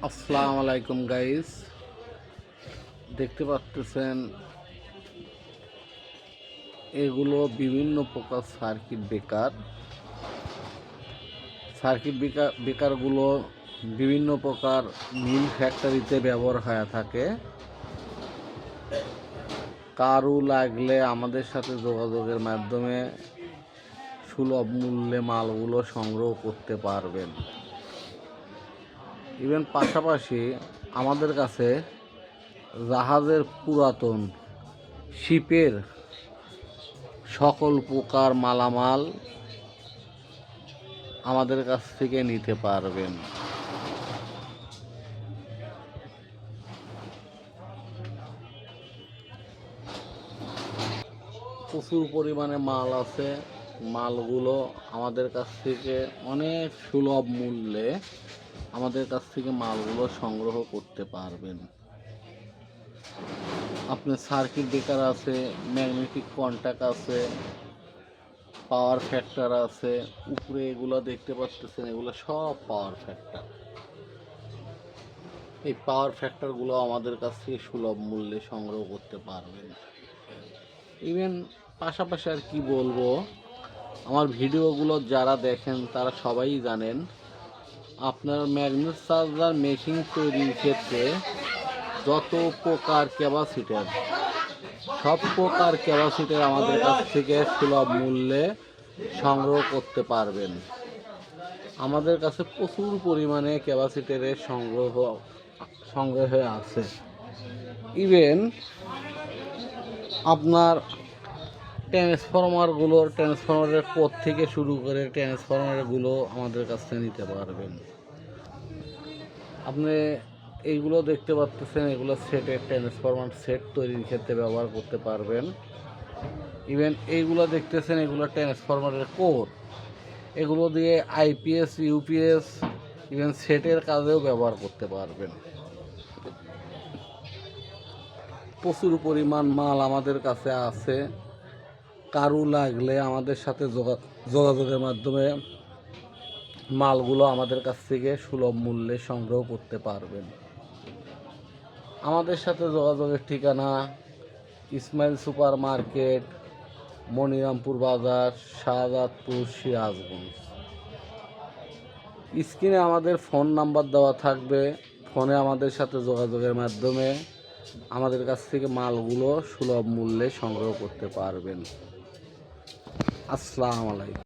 আসসালামু আলাইকুম গাইস, দেখতে পাচ্ছেন এগুলো বিভিন্ন প্রকার সার্কিট ব্রেকারগুলো বিভিন্ন প্রকার মিল ফ্যাক্টরিতে ব্যবহার হয়ে থাকে। কারু লাগলে আমাদের সাথে যোগাযোগের মাধ্যমে সুলভ মূল্যে মালগুলো সংগ্রহ করতে পারবেন। ইভেন পাশাপাশি আমাদের কাছে জাহাজের পুরাতন শিপের সকল প্রকার মালামাল আমাদের কাছ থেকে নিতে পারবেন। প্রচুর পরিমাণে মাল আছে। মালগুলো আমাদের কাছ থেকে অনেক সুলভ মূল্যে আমাদের কাছ থেকে মালগুলো সংগ্রহ করতে পারবেন। আপনার সার্কিট ব্রেকার আছে, ম্যাগনেটিক কন্ট্যাক্ট আছে, পাওয়ার ফ্যাক্টর আছে। উপরে এগুলো দেখতে পাচ্ছেন, এগুলো সব পাওয়ার ফ্যাক্টর। এই পাওয়ার ফ্যাক্টরগুলো আমাদের কাছ থেকে সুলভ মূল্যে সংগ্রহ করতে পারবেন। ইভেন পাশাপাশি আর কি বলবো, আমার ভিডিওগুলো যারা দেখেন তারা সবাই জানেন, আপনার ম্যাগনেট চার্জার মেশিন তৈরির ক্ষেত্রে যত প্রকার ক্যাপাসিটার, সব প্রকার ক্যাপাসিটার আমাদের কাছ থেকে সুলভ মূল্যে সংগ্রহ করতে পারবেন। আমাদের কাছে প্রচুর পরিমাণে ক্যাপাসিটারের সংগ্রহে আছে। ইভেন আপনার ট্রান্সফরমারের কোড থেকে শুরু করে ট্রান্সফরমারগুলো আমাদের কাছ থেকে নিতে পারবেন। আপনি এইগুলো দেখতে পাচ্ছেন, এগুলো ট্রান্সফরমার সেট তৈরির ক্ষেত্রে ব্যবহার করতে পারবেন। ইভেন এইগুলো দেখতেছেন, এগুলো ট্রান্সফরমারের কোড, এগুলো দিয়ে আইপিএস, ইউপিএস, ইভেন সেটের কাজেও ব্যবহার করতে পারবেন। প্রচুর পরিমাণ মাল আমাদের কাছে আছে। কারু লাগলে আমাদের সাথে যোগাযোগের মাধ্যমে মালগুলো আমাদের কাছ থেকে সুলভ মূল্যে সংগ্রহ করতে পারবেন। আমাদের সাথে যোগাযোগের ঠিকানা ইসমাইল সুপার মার্কেট, মনিরামপুর বাজার, শাহজাদপুর, সিরাজগঞ্জ। স্ক্রিনে আমাদের ফোন নাম্বার দেওয়া থাকবে। ফোনে আমাদের সাথে যোগাযোগের মাধ্যমে আমাদের কাছ থেকে মালগুলো সুলভ মূল্যে সংগ্রহ করতে পারবেন। আসসালামু আলাইকুম।